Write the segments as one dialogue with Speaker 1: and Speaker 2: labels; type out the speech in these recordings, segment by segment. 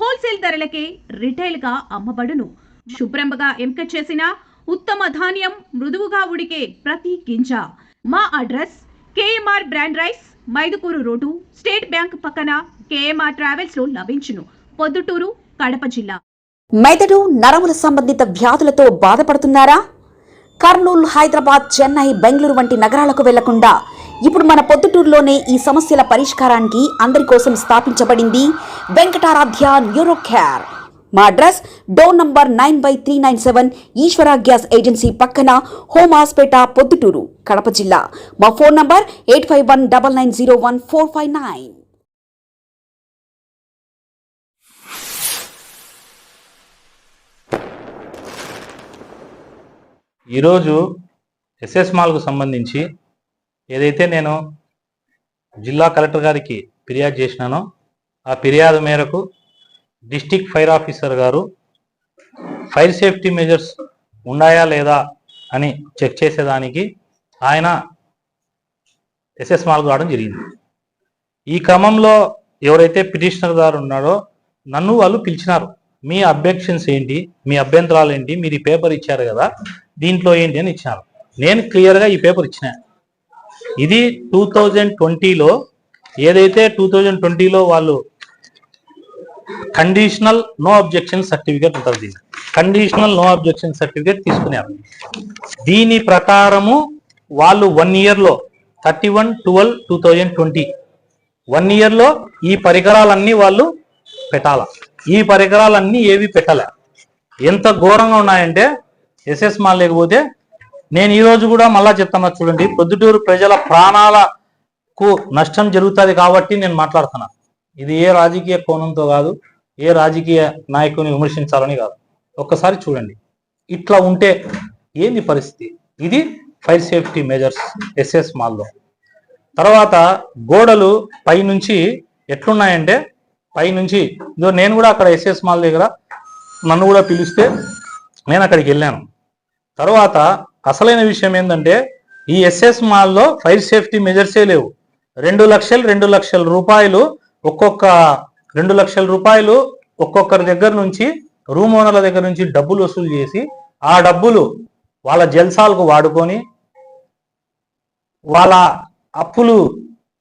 Speaker 1: Wholesale ధరలకే retail గా అమ్మబడును. శుభ్రంగా ఎంపిక చేసిన ఉత్తమ ధాన్యం మృదువుగా ఉడికే ప్రతి గింజ. మా address KMR brand rice, Mydukur road, state bank పక్కన, కేఎంఆర్ ట్రావెల్స్ లో లభించును. పొద్దుటూరు, కడప జిల్లా.
Speaker 2: మెదడు నరముల సంబంధిత వ్యాధులతో బాధపడుతున్నారా? కర్నూలు, హైదరాబాద్, చెన్నై, బెంగళూరు వంటి నగరాలకు వెళ్లకుండా ఇప్పుడు మన పొద్దుటూరులోనే ఈ సమస్యల పరిష్కారానికి అందరి కోసం స్థాపించబడింది వెంకటారాధ్య న్యూరో కేర్. మా అడ్రస్ డోర్ నంబర్ 9/397 ఈశ్వర గ్యాస్ ఏజెన్సీ పక్కన, హోమాస్పేట, పొద్దుటూరు, కడప జిల్లా. మా ఫోన్ నంబర్ 8519901459.
Speaker 3: ఈరోజు ఎస్ఎస్ మాల్కు సంబంధించి ఏదైతే నేను జిల్లా కలెక్టర్ గారికి ఫిర్యాదు చేసినానో ఆ ఫిర్యాదు మేరకు డిస్ట్రిక్ట్ ఫైర్ ఆఫీసర్ గారు ఫైర్ సేఫ్టీ మెజర్స్ ఉన్నాయా లేదా అని చెక్ చేసేదానికి ఆయన ఎస్ఎస్ మాల్కు రావడం జరిగింది. ఈ క్రమంలో ఎవరైతే పిటిషనర్ గారు ఉన్నారో నన్ను వాళ్ళు పిలిచినారు. మీ అబ్జెక్షన్స్ ఏంటి, మీ అభ్యంతరాలు ఏంటి, మీరు ఈ పేపర్ ఇచ్చారు కదా దీంట్లో ఏంటి అని ఇచ్చినారు. నేను క్లియర్గా ఈ పేపర్ ఇచ్చిన. ఇది 2020లో ఏదైతే 2020లో వాళ్ళు కండిషనల్ నో అబ్జెక్షన్ సర్టిఫికేట్ ఉంటుంది, దీన్ని కండిషనల్ నో అబ్జెక్షన్ సర్టిఫికేట్ తీసుకున్నారు. దీని ప్రకారము వాళ్ళు 1 ఇయర్లో 31/12/2020 1 ఇయర్లో ఈ పరికరాలన్నీ వాళ్ళు పెట్టాల. ఈ పరికరాలన్నీ ఏవి పెట్టలే. ఎంత ఘోరంగా ఉన్నాయంటే ఎస్ఎస్ మాల్ లేకపోతే నేను ఈరోజు కూడా మళ్ళా చెప్తున్నా చూడండి, పొద్దుటూరు ప్రజల ప్రాణాలకు నష్టం జరుగుతుంది కాబట్టి నేను మాట్లాడుతున్నా. ఇది ఏ రాజకీయ కోణంతో కాదు, ఏ రాజకీయ నాయకుని విమర్శించాలని కాదు. ఒక్కసారి చూడండి ఇట్లా ఉంటే ఏంది పరిస్థితి. ఇది ఫైర్ సేఫ్టీ మెజర్స్ ఎస్ఎస్ మాల్లో. తర్వాత గోడలు పైనుంచి ఎట్లున్నాయంటే పైనుంచి ఇదో నేను కూడా అక్కడ ఎస్ఎస్ మాల్ దగ్గర నన్ను కూడా పిలిస్తే నేను అక్కడికి వెళ్ళాను. తర్వాత అసలైన విషయం ఏంటంటే ఈ ఎస్ఎస్ మాల్లో ఫైర్ సేఫ్టీ మెజర్సే లేవు. 2 లక్షల రూపాయలు ఒక్కొక్కరి దగ్గర నుంచి, రూమ్ ఓనర్ల దగ్గర నుంచి డబ్బులు వసూలు చేసి ఆ డబ్బులు వాళ్ళ జల్సాలకు వాడుకొని వాళ్ళ అప్పులు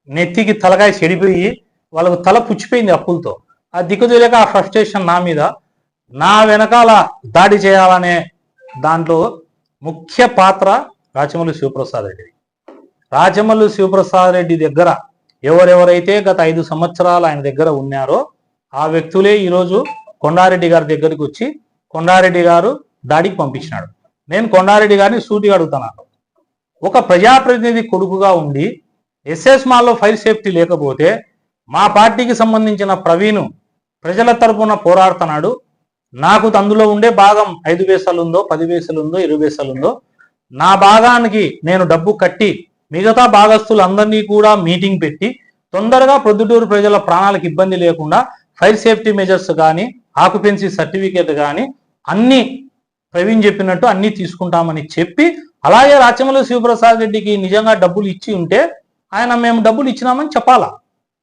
Speaker 3: నెత్తికి తలకాయ చెడిపోయి వాళ్ళకు తల పుచ్చిపోయింది అప్పులతో. ఆ దిక్కుదలేక ఆ ఫ్రస్ట్రేషన్ నా మీద, నా వెనకాల దాడి చేయాలనే దాంట్లో ముఖ్య పాత్ర రాచమల్లు శివప్రసాద్ రెడ్డి. రాచమల్లు శివప్రసాద్ రెడ్డి దగ్గర ఎవరెవరైతే గత 5 సంవత్సరాలు ఆయన దగ్గర ఉన్నారో ఆ వ్యక్తులే ఈరోజు కొండారెడ్డి గారి దగ్గరికి వచ్చి కొండారెడ్డి గారు దాడికి పంపించినాడు. నేను కొండారెడ్డి గారిని సూటిగా అడుగుతున్నాను, ఒక ప్రజాప్రతినిధి కొడుకుగా ఉండి ఎస్ఎస్ మాల్లో ఫైర్ సేఫ్టీ లేకపోతే మా పార్టీకి సంబంధించిన ప్రవీణ్ ప్రజల తరపున పోరాడుతున్నాడు. నాకు అందులో ఉండే భాగం 5 పైసలు ఉందో, 10 పైసలు ఉందో, 20 పైసలు ఉందో, నా భాగానికి నేను డబ్బు కట్టి మిగతా భాగస్తులందరినీ కూడా మీటింగ్ పెట్టి తొందరగా ప్రొద్దుటూరు ప్రజల ప్రాణాలకు ఇబ్బంది లేకుండా ఫైర్ సేఫ్టీ మెజర్స్ కానీ ఆక్యుపెన్సీ సర్టిఫికేట్ కానీ అన్ని ప్రవీణ్ చెప్పినట్టు అన్ని తీసుకుంటామని చెప్పి, అలాగే రాచమల్లు శివప్రసాద్ రెడ్డికి నిజంగా డబ్బులు ఇచ్చి ఉంటే ఆయన మేము డబ్బులు ఇచ్చినామని చెప్పాలా.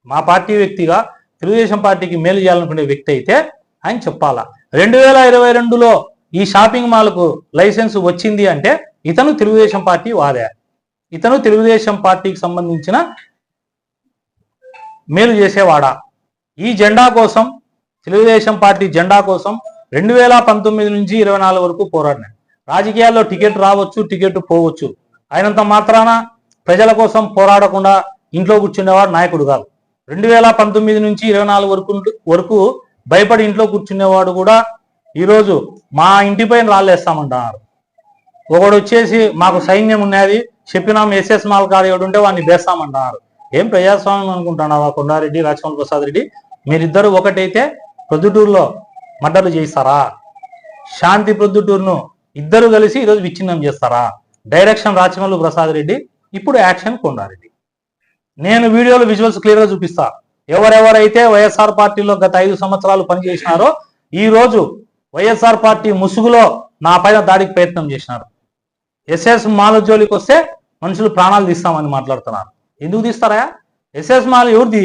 Speaker 3: మా పార్టీ వ్యక్తిగా తెలుగుదేశం పార్టీకి మేలు చేయాలనుకునే వ్యక్తి అయితే ఆయన చెప్పాలా. 2022లో ఈ షాపింగ్ మాల్కు లైసెన్స్ వచ్చింది అంటే ఇతను తెలుగుదేశం పార్టీ వాదే, ఇతను తెలుగుదేశం పార్టీకి సంబంధించిన మేలు చేసేవాడా. ఈ జెండా కోసం, తెలుగుదేశం పార్టీ జెండా కోసం 2019 నుంచి 24 వరకు పోరాడినాడు. రాజకీయాల్లో టికెట్ రావచ్చు, టికెట్ పోవచ్చు, అయినంత మాత్రాన ప్రజల కోసం పోరాడకుండా ఇంట్లో కూర్చునేవాడు నాయకుడు కాదు. 2019 నుంచి 24 వరకు భయపడి ఇంట్లో కూర్చునేవాడు కూడా ఈరోజు మా ఇంటిపైన రాళ్ళేస్తామంటున్నారు. ఒకడు వచ్చేసి మాకు సైన్యం ఉన్నది చెప్పినాం, ఎస్ఎస్ మాల్ కాడ ఉంటే వాడిని వేస్తామంటున్నారు. ఏం ప్రజాస్వామ్యం అనుకుంటున్నావా కొండారెడ్డి, రాచమల్లు ప్రసాద్ రెడ్డి? మీరిద్దరు ఒకటైతే ప్రొద్దుటూరులో మర్డర్లు చేస్తారా? శాంతి ప్రొద్దుటూరును ఇద్దరు కలిసి ఈరోజు విచ్ఛిన్నం చేస్తారా? డైరెక్షన్ రాచమల్లు ప్రసాద్ రెడ్డి, ఇప్పుడు యాక్షన్ కొండారెడ్డి. నేను వీడియోలో విజువల్స్ క్లియర్గా చూపిస్తా. ఎవరెవరైతే వైఎస్ఆర్ పార్టీలో గత 5 సంవత్సరాలు పనిచేసినారో ఈ రోజు వైఎస్ఆర్ పార్టీ ముసుగులో నా పైన దాడికి ప్రయత్నం చేసినారు. ఎస్ఎస్ మాల్ జోలికి వస్తే మనుషులు ప్రాణాలు తీస్తామని మాట్లాడుతున్నారు. ఎందుకు తీస్తారా? ఎస్ఎస్ మాల్ ఎవరిది?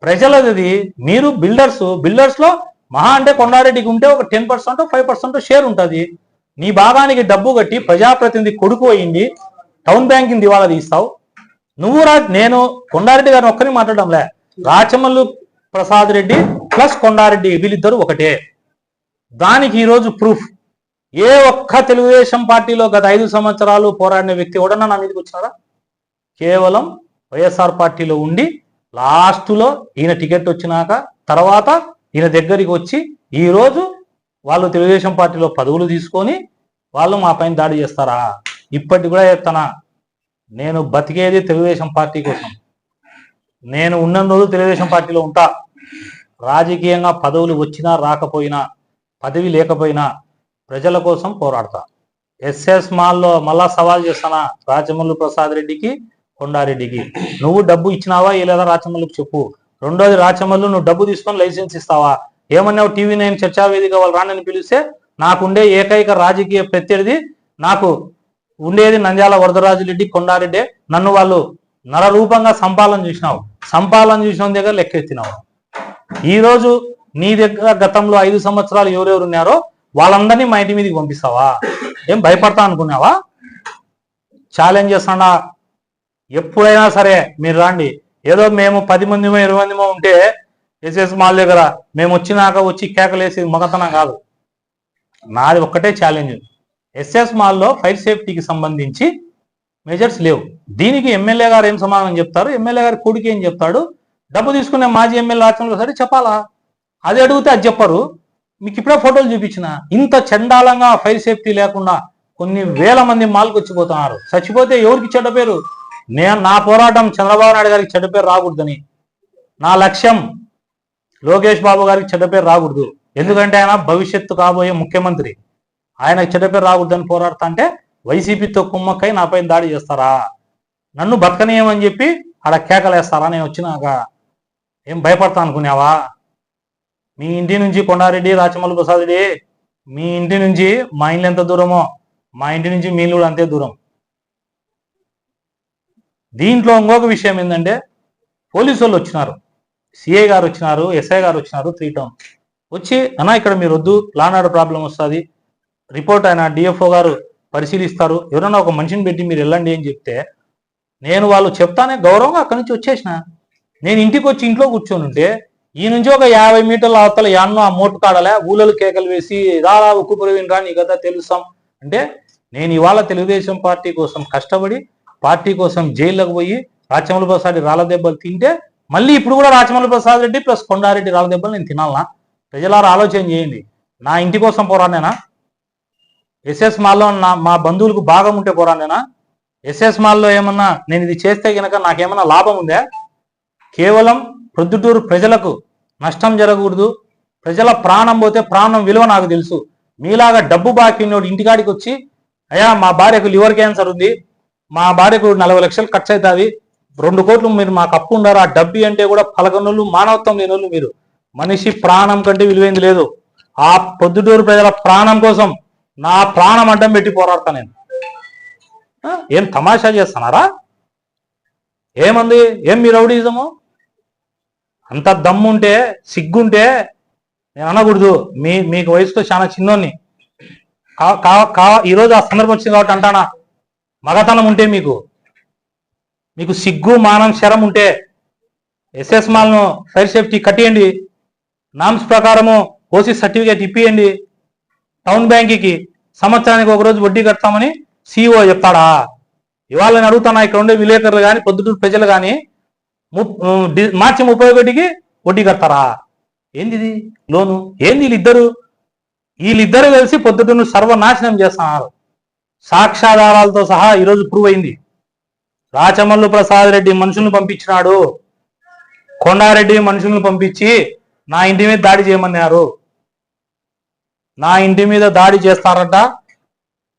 Speaker 3: ప్రజలది. మీరు బిల్డర్స్ లో మహా అంటే కొండారెడ్డికి ఉంటే ఒక 10% 5% షేర్ ఉంటుంది. నీ భాగానికి డబ్బు కట్టి ప్రజాప్రతినిధి కొడుకు అయ్యింది, టౌన్ బ్యాంకింగ్ దివాలా తీస్తావు నువ్వు. నేను కొండారెడ్డి గారిని ఒక్కరిని మాట్లాడడంలే, రాచమల్లు ప్రసాద్ రెడ్డి ప్లస్ కొండారెడ్డి వీళ్ళిద్దరూ ఒకటే. దానికి ఈరోజు ప్రూఫ్. ఏ ఒక్క తెలుగుదేశం పార్టీలో గత 5 సంవత్సరాలు పోరాడిన వ్యక్తి ఎవడన్నా నా మీదకి వచ్చినారా? కేవలం వైఎస్ఆర్ పార్టీలో ఉండి లాస్ట్లో ఈయన టికెట్ వచ్చినాక తర్వాత ఈయన దగ్గరికి వచ్చి ఈరోజు వాళ్ళు తెలుగుదేశం పార్టీలో పదవులు తీసుకొని వాళ్ళు మా పైన దాడి చేస్తారా? ఇప్పటికి కూడా చెప్తానా, నేను బతికేది తెలుగుదేశం పార్టీ కోసం. నేను ఉన్న రోజు తెలుగుదేశం పార్టీలో ఉంటా. రాజకీయంగా పదవులు వచ్చినా రాకపోయినా, పదవి లేకపోయినా ప్రజల కోసం పోరాడతా. ఎస్ఎస్ మాల్లో మళ్ళా సవాల్ చేస్తానా రాచమల్లు ప్రసాద్ రెడ్డికి, కొండారెడ్డికి. నువ్వు డబ్బు ఇచ్చినావా లేదా రాచమల్లుకి చెప్పు. రెండోది, రాచమల్లు నువ్వు డబ్బు తీసుకొని లైసెన్స్ ఇస్తావా? ఏమన్నావు TV9 చర్చావేదిక వాళ్ళు రానని పిలిస్తే నాకుండే ఏకైక రాజకీయ ప్రత్యర్థి, నాకు ఉండేది నంద్యాల వరదరాజురెడ్డి, కొండారెడ్డి. నన్ను వాళ్ళు నరరూపంగా సంపాలన చూసినావు. సంపాలన చూసిన దగ్గర లెక్కెత్తినావు. ఈరోజు నీ దగ్గర గతంలో 5 సంవత్సరాలు ఎవరెవరు ఉన్నారో వాళ్ళందరినీ మా ఇంటి మీదకి పంపిస్తావా? ఏం భయపడతా అనుకున్నావా? ఛాలెంజ్ చేస్తాడా? ఎప్పుడైనా సరే మీరు రాండి. ఏదో మేము 10 మందిమో 20 మందిమో ఉంటే ఎస్ఎస్ మాల్ దగ్గర మేము వచ్చినాక వచ్చి కేకలేసి మగతనం కాదు. నాది ఒక్కటే ఛాలెంజ్. ఎస్ఎస్ మాల్లో ఫైర్ సేఫ్టీకి సంబంధించి మెజర్స్ లేవు. దీనికి ఎమ్మెల్యే గారు ఏం సమాధానం చెప్తారు? ఎమ్మెల్యే గారి కొడుకు ఏం చెప్తాడు? డబ్బు తీసుకునే మాజీ ఎమ్మెల్యే రాచమల్లు సరే చెప్పాలా? అది అడిగితే అది చెప్పరు. మీకు ఇప్పుడే ఫోటోలు చూపించిన. ఇంత చండాలంగా ఫైర్ సేఫ్టీ లేకుండా కొన్ని వేల మంది మాల్కి వచ్చిపోతున్నారు. చచ్చిపోతే ఎవరికి చెడ్డ పేరు? నా పోరాటం చంద్రబాబు నాయుడు గారికి చెడ్డ పేరు రాకూడదని. నా లక్ష్యం లోకేష్ బాబు గారికి చెడ్డ పేరు రాకూడదు. ఎందుకంటే ఆయన భవిష్యత్తు కాబోయే ముఖ్యమంత్రి. ఆయనకు చెడ్డ పేరు రాకూడదని పోరాడతా అంటే వైసీపీతో కుమ్మక్కై నా పైన దాడి చేస్తారా? నన్ను బతకనీయమని చెప్పి ఆడ కేకలేస్తారా? నేను వచ్చినాక ఏం భయపడతా అనుకున్నావా? మీ ఇంటి నుంచి కొండారెడ్డి, రాచమల్లు ప్రసాద్ రెడ్డి, మీ ఇంటి నుంచి మా ఇల్లు ఎంత దూరమో మా ఇంటి నుంచి మీ ఇల్లు కూడా అంతే దూరం. దీంట్లో ఇంకొక విషయం ఏంటంటే, పోలీసు వాళ్ళు వచ్చినారు, సిఐ గారు వచ్చినారు, ఎస్ఐ గారు వచ్చినారు 3 టౌన్ వచ్చి, అన్నా ఇక్కడ మీరు వద్దు, లానాడు ప్రాబ్లం వస్తుంది, రిపోర్ట్ ఆయన డిఎఫ్ఓ గారు పరిశీలిస్తారు, ఎవరన్నా ఒక మనిషిని పెట్టి మీరు వెళ్ళండి అని చెప్తే నేను వాళ్ళు చెప్తానే గౌరవంగా అక్కడి నుంచి వచ్చేసిన. నేను ఇంటికి వచ్చి ఇంట్లో కూర్చొని ఉంటే ఈ నుంచి ఒక 50 మీటర్ల అవతల యాన్నో ఆ మోటు కాడలే ఊళ్ళలు కేకలు వేసి రారా ఉక్కు ప్రవీణ్ రా నీ కదా తెలుస్తాం అంటే, నేను ఇవాళ తెలుగుదేశం పార్టీ కోసం కష్టపడి పార్టీ కోసం జైల్లోకి పోయి రాచమల్లు ప్రసాద్ రాళ్ళ దెబ్బలు తింటే మళ్ళీ ఇప్పుడు కూడా రాచమల్లు ప్రసాద్ రెడ్డి ప్లస్ కొండారెడ్డి రాళ్ళ దెబ్బలు నేను తినాలనా? ప్రజలారా ఆలోచన చేయండి. నా ఇంటి కోసం పోరాడినేనా? ఎస్ఎస్ మాల్లో మా బంధువులకు భాగం ఉంటే పోరాడినేనా? ఎస్ఎస్ మాల్లో ఏమన్నా నేను ఇది చేస్తే కనుక నాకేమన్నా లాభం ఉందా? కేవలం ప్రొద్దుటూరు ప్రజలకు నష్టం జరగకూడదు. ప్రజల ప్రాణం పోతే ప్రాణం విలువ నాకు తెలుసు. మీలాగా డబ్బు బాకీ ఉన్నోడు ఇంటికాడికి వచ్చి, అయ్యా మా భార్యకు లివర్ క్యాన్సర్ ఉంది, మా భార్యకు 40 లక్షలు ఖర్చు అవుతుంది, 2 కోట్లు మీరు మాకు అప్పు ఉండారు, ఆ డబ్బి అంటే కూడా పలకనోళ్ళు, మానవత్వం లేనోళ్ళు మీరు. మనిషి ప్రాణం కంటే విలువైంది లేదు. ఆ పొద్దుటూరు ప్రజల ప్రాణం కోసం నా ప్రాణం అడ్డం పెట్టి పోరాడతా నేను. ఏం తమాషా చేస్తున్నారా? ఏమంది? ఏం మీ రౌడీజము? అంత దమ్ముంటే సిగ్గుంటే నేను అనకూడదు. మీకు వయసుతో చాలా చిన్నోన్ని. ఈరోజు ఆ సందర్భం వచ్చింది కాబట్టి అంటానా, మగతనం ఉంటే మీకు సిగ్గు మానం శరం ఉంటే ఎస్ఎస్ మాల్ను ఫైర్ సేఫ్టీ కట్టియండి, నామ్స్ ప్రకారము ఓసీ సర్టిఫికేట్ ఇప్పియండి, టౌన్ బ్యాంక్కి సంవత్సరానికి ఒకరోజు వడ్డీ కడతామని సిఇఓ చెప్తాడా? ఇవాళ నేను అడుగుతానా, ఇక్కడ ఉండే విలేకరులు కానీ పొద్దుటూరు ప్రజలు కానీ మార్చి 31కి వడ్డీ కడతారా? ఏంది లోను? ఏంది వీళ్ళిద్దరు కలిసి పొద్దుటూరును సర్వనాశనం చేస్తున్నారు. సాక్ష్యాధారాలతో సహా ఈరోజు ప్రూవ్ అయింది. రాచమల్లు ప్రసాద్ రెడ్డి మనుషులను పంపించినాడు, కొండారెడ్డి మనుషులను పంపించి నా ఇంటి మీద దాడి చేయమన్నారు. నా ఇంటి మీద దాడి చేస్తారంట,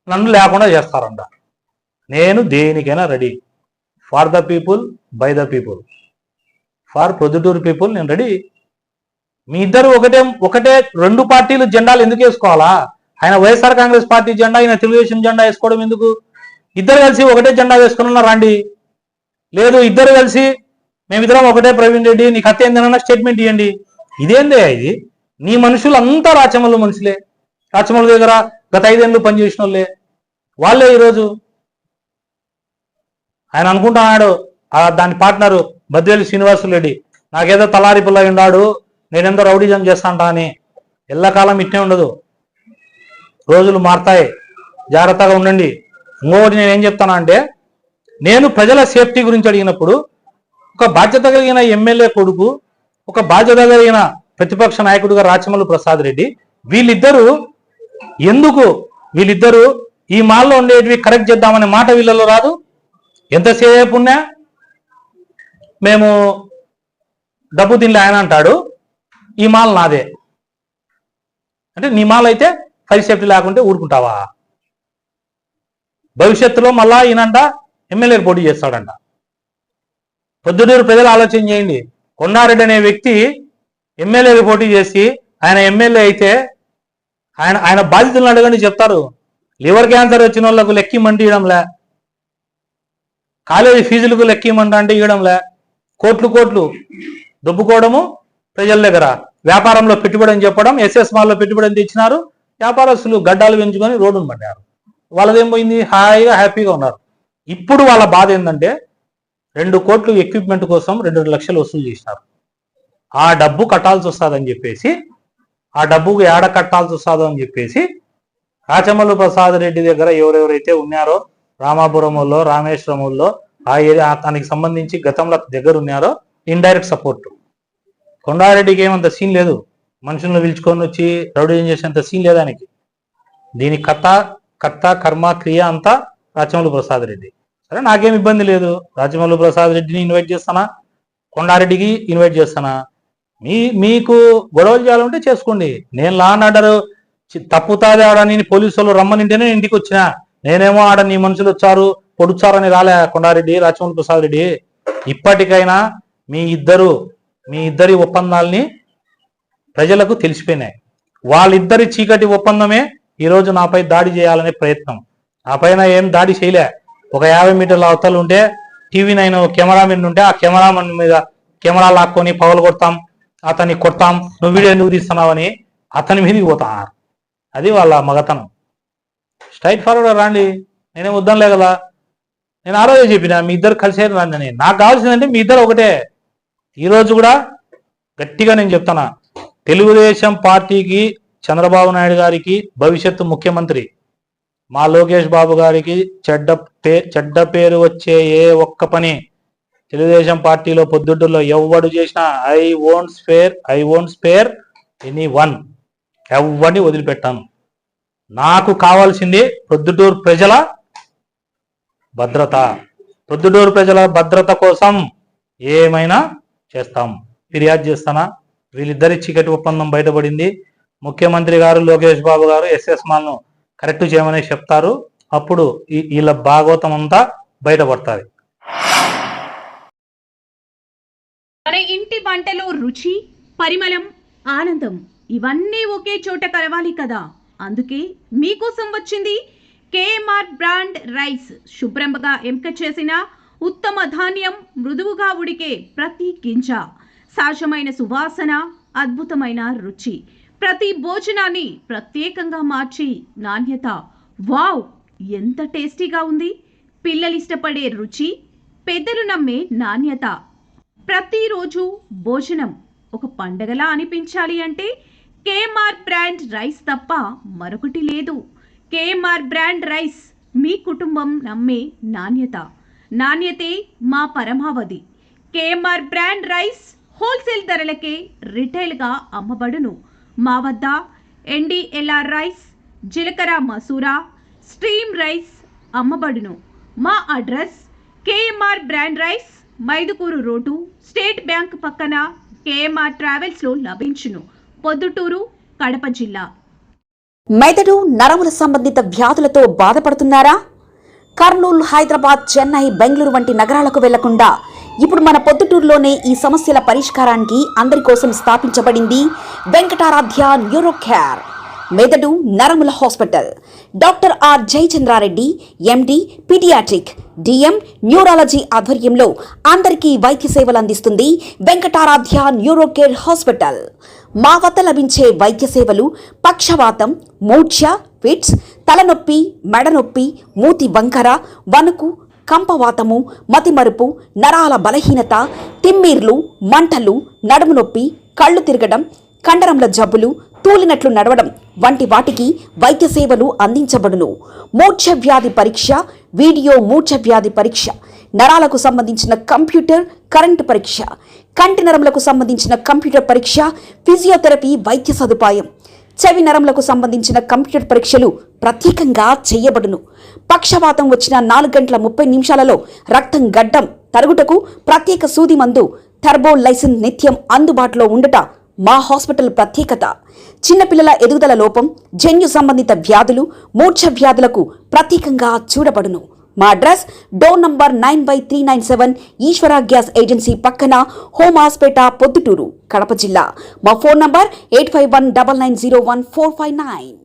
Speaker 3: నన్ను లేకుండా చేస్తారంట. నేను దేనికైనా ready. For the people, by the people, for Proddatur people నేను రెడీ. మీ ఇద్దరు ఒకటే 2 పార్టీలు జెండాలు ఎందుకు వేసుకోవాలా? ఆయన వైఎస్ఆర్ కాంగ్రెస్ పార్టీ జెండా, ఆయన తెలుగుదేశం జెండా వేసుకోవడం ఎందుకు? ఇద్దరు కలిసి ఒకటే జెండా వేసుకున్నా రండి. లేదు ఇద్దరు కలిసి మేమిద్దరం ఒకటే ప్రవీణ్ రెడ్డి నీకు హత్య ఏందన్నా స్టేట్మెంట్ ఇవ్వండి. ఇదేందే ఇది? నీ మనుషులంతా రాచమల్లు మనుషులే, రాచమల్లు దగ్గర గత 5 ఏళ్ళు పనిచేసిన వాళ్ళే ఈరోజు. ఆయన అనుకుంటున్నాడు దాని పార్ట్నరు బద్వేలు శ్రీనివాసులు రెడ్డి నాకేదో తలారి పుల్ల ఉన్నాడు, నేనెంతో రౌడీజం చేస్తాంటా అని. ఎల్లకాలం ఇట్టే ఉండదు, రోజులు మారుతాయి, జాగ్రత్తగా ఉండండి. ఇంకొకటి నేనేం చెప్తాను అంటే, నేను ప్రజల సేఫ్టీ గురించి అడిగినప్పుడు ఒక బాధ్యత కలిగిన ఎమ్మెల్యే కొడుకు, ఒక బాధ్యత కలిగిన ప్రతిపక్ష నాయకుడుగా రాచమల్లు ప్రసాద్ రెడ్డి, వీళ్ళిద్దరూ ఈ మాల్లో ఉండేటివి కరెక్ట్ చేద్దామనే మాట వీళ్ళలో రాదు. ఎంతసేపు ఉన్నా మేము డబ్బు తినలే ఆయన అంటాడు, ఈ మాల్ నాదే అంటే నీ మాల్ అయితే ఫైర్ సేఫ్టీ లేకుంటే ఊరుకుంటావా? భవిష్యత్తులో మళ్ళా ఈయనంట ఎమ్మెల్యేలు పోటీ చేస్తాడంట. పొద్దుటూరు ప్రజలు ఆలోచన చేయండి. కొండారెడ్డి అనే వ్యక్తి ఎమ్మెల్యేలు పోటీ చేసి ఆయన ఎమ్మెల్యే అయితే ఆయన బాధితులను అడగండి చెప్తారు. లివర్ క్యాన్సర్ వచ్చిన వాళ్ళకు లెక్కిమంటే ఇవ్వడంలే, కాలేజీ ఫీజులకు లెక్కిమంట అంటే ఇవ్వడంలే, కోట్లు దొబ్బుకోవడము ప్రజల దగ్గర, వ్యాపారంలో పెట్టుబడి అని చెప్పడం, ఎస్ఎస్ మాల్లో పెట్టుబడి అని తెచ్చినారు, వ్యాపారస్తులు గడ్డాలు పెంచుకొని రోడ్డును పడ్డారు. వాళ్ళదేం పోయింది, హాయిగా హ్యాపీగా ఉన్నారు. ఇప్పుడు వాళ్ళ బాధ ఏంటంటే 2 కోట్లు ఎక్విప్మెంట్ కోసం 2 లక్షలు వసూలు చేసినారు. ఆ డబ్బు కట్టాల్సి వస్తుందని చెప్పేసి, ఆ డబ్బుకు ఏడ కట్టాల్సి వస్తుందో అని చెప్పేసి రాచమల్లు ప్రసాద్ రెడ్డి దగ్గర ఎవరెవరైతే ఉన్నారో, రామాపురంలో, రామేశ్వరంలో, ఆ ఏరియా అతనికి సంబంధించి గతంలో దగ్గర ఉన్నారో ఇండైరెక్ట్ సపోర్ట్. కొండారెడ్డికి ఏమంత సీన్ లేదు, మనుషులను పిలుచుకొని వచ్చి రౌడీజం చేసేంత సీన్ లేదు ఆయనకి. దీని కర్త కర్మ క్రియ అంతా రాచమల్లు ప్రసాద్ రెడ్డి. సరే, నాకేం ఇబ్బంది లేదు, రాచమల్లు ప్రసాద్ రెడ్డిని ఇన్వైట్ చేస్తానా, కొండారెడ్డికి ఇన్వైట్ చేస్తానా. మీకు గొడవలు చేయాలంటే చేసుకోండి. నేను లా అండ్ ఆర్డర్ తప్పుతాది ఆడని పోలీసు వాళ్ళు రమ్మనింటేనే ఇంటికి వచ్చినా, నేనేమో ఆడ నీ మనుషులు వచ్చారు పొడుచారని రాలే. కొండారెడ్డి, రాచమల్లు ప్రసాద్ రెడ్డి, ఇప్పటికైనా మీ ఇద్దరి ఒప్పందాల్ని ప్రజలకు తెలిసిపోయినాయి. వాళ్ళిద్దరి చీకటి ఒప్పందమే ఈరోజు నాపై దాడి చేయాలనే ప్రయత్నం. నా పైన ఏం దాడి చేయలే. ఒక 50 మీటర్ల అవతలు ఉంటే TV9 కెమెరామెన్ ఉంటే ఆ కెమెరామెన్ మీద కెమెరా లాక్కొని పగలు కొడతాం, అతన్ని కొడతాం, నువ్వు వీడియో ఎందుకు తీస్తున్నావని అతని మీదకి పోతారు. అది వాళ్ళ మగతనం. స్ట్రైట్ ఫార్వర్డ్ రాండి, నేనేం వద్దనలే కదా. నేను ఆ రోజే చెప్పిన మీ ఇద్దరు కలిసే రండి అని. నాకు కావాల్సిందంటే మీ ఇద్దరు ఒకటే. ఈరోజు కూడా గట్టిగా నేను చెప్తానా, తెలుగుదేశం పార్టీకి, చంద్రబాబు నాయుడు గారికి భవిష్యత్తు ముఖ్యమంత్రి మా లోకేష్ బాబు గారికి చెడ్డ పేరు వచ్చే ఏ ఒక్క పని తెలుగుదేశం పార్టీలో పొద్దుటూరులో ఎవడు చేసినా I won't spare any one, ఎవరిని వదిలిపెట్టాను. నాకు కావాల్సింది పొద్దుటూరు ప్రజల భద్రత. పొద్దుటూరు ప్రజల భద్రత కోసం ఏమైనా చేస్తాం. ఫిర్యాదు చేస్తానా? వీళ్ళిద్దరి చీకటి ఒప్పందం బయటపడింది. ముఖ్యమంత్రి గారు, లోకేష్ బాబు గారు ఎస్ఎస్ మాల్ను కరెక్ట్ చేయమని చెప్తారు. అప్పుడు వీళ్ళ భాగవతం అంతా బయటపడతారు.
Speaker 1: మన ఇంటి వంటలో రుచి, పరిమళం, ఆనందం ఇవన్నీ ఒకే చోట కలవాలి కదా. అందుకే మీకోసం వచ్చింది కేఎంఆర్ బ్రాండ్ రైస్. శుభ్రంగా ఎంపిక చేసిన ఉత్తమ ధాన్యం, మృదువుగా ఉడికే ప్రతి గింజ, సహజమైన సువాసన, అద్భుతమైన రుచి, ప్రతి భోజనాన్ని ప్రత్యేకంగా మార్చి నాణ్యత. వావ్, ఎంత టేస్టీగా ఉంది! పిల్లలు ఇష్టపడే రుచి, పెద్దలు నమ్మే నాణ్యత. ప్రతిరోజు భోజనం ఒక పండగలా అనిపించాలి అంటే కేఎంఆర్ బ్రాండ్ రైస్ తప్ప మరొకటి లేదు. కేఎంఆర్ బ్రాండ్ రైస్, మీ కుటుంబం నమ్మే నాణ్యత. నాణ్యతే మా పరమావధి. కేఎంఆర్ బ్రాండ్ రైస్ హోల్సేల్ ధరలకే రిటైల్గా అమ్మబడును. మా వద్ద NDLR రైస్, జీలకర్ర మసూరా, స్ట్రీమ్ రైస్ అమ్మబడును. మా address KMR brand rice, Mydukur road, state bank పక్కన, కేఎంఆర్ ట్రావెల్స్లో లభించును. పొద్దుటూరు, కడప జిల్లా.
Speaker 2: మెదడు, నరముల సంబంధిత వ్యాధులతో బాధపడుతున్నారా? కర్నూలు, హైదరాబాద్, చెన్నై, బెంగళూరు వంటి నగరాలకు వెళ్లకుండా ఇప్పుడు మన పొద్దుటూరులోనే ఈ సమస్యల పరిష్కారానికి అందరి కోసం స్థాపించబడింది వెంకటారాధ్య న్యూరో కేర్, మెదడు నరముల hospital. Doctor are Jayachandra Reddy, MD, paediatric, DM, neurology ఆధ్వర్యంలో అందరికీ వైద్య సేవలు అందిస్తుంది వెంకటారాధ్య న్యూరో కేర్ హాస్పిటల్. మా వద్ద లభించే వైద్య సేవలు పక్షవాతం, మూర్ఛ, ఫిట్స్, తలనొప్పి, మెడనొప్పి, మూతి వంకర, వణుకు, కంపవాతము, మతిమరుపు, నరాల బలహీనత, తిమ్మిర్లు, మంటలు, నడుము నొప్పి, కళ్ళు తిరగడం, కండరముల జబ్బులు, తూలినట్లు నడవడం వంటి వాటికి వైద్య సేవలు అందించబడును. మూర్ఛ వ్యాధి పరీక్ష, వీడియో మూర్ఛ వ్యాధి పరీక్ష, నరాలకు సంబంధించిన కంప్యూటర్ కరెంటు పరీక్ష, కంటి నరములకు సంబంధించిన కంప్యూటర్ పరీక్ష, ఫిజియోథెరపీ వైద్య సదుపాయం, చెవి నరములకు సంబంధించిన కంప్యూటర్ పరీక్షలు ప్రత్యేకంగా చేయబడును. పక్షవాతం వచ్చిన 4 గంటల 30 నిమిషాలలో రక్తం గడ్డం తరుగుటకు ప్రత్యేక సూది మందు థర్బోలైసిన్ నిత్యం అందుబాటులో ఉండుట మా హాస్పిటల్ ప్రత్యేకత. చిన్నపిల్లల ఎదుగుదల లోపం, జన్యు సంబంధిత వ్యాధులు, మూర్ఛ వ్యాధులకు ప్రత్యేకంగా చూడబడును. మా అడ్రస్ డోర్ నంబర్ 9/397 ఈశ్వర గ్యాస్ ఏజెన్సీ పక్కన, హోమాస్పేట, పొద్దుటూరు, కడప జిల్లా. మా ఫోన్ నంబర్ 8519901459.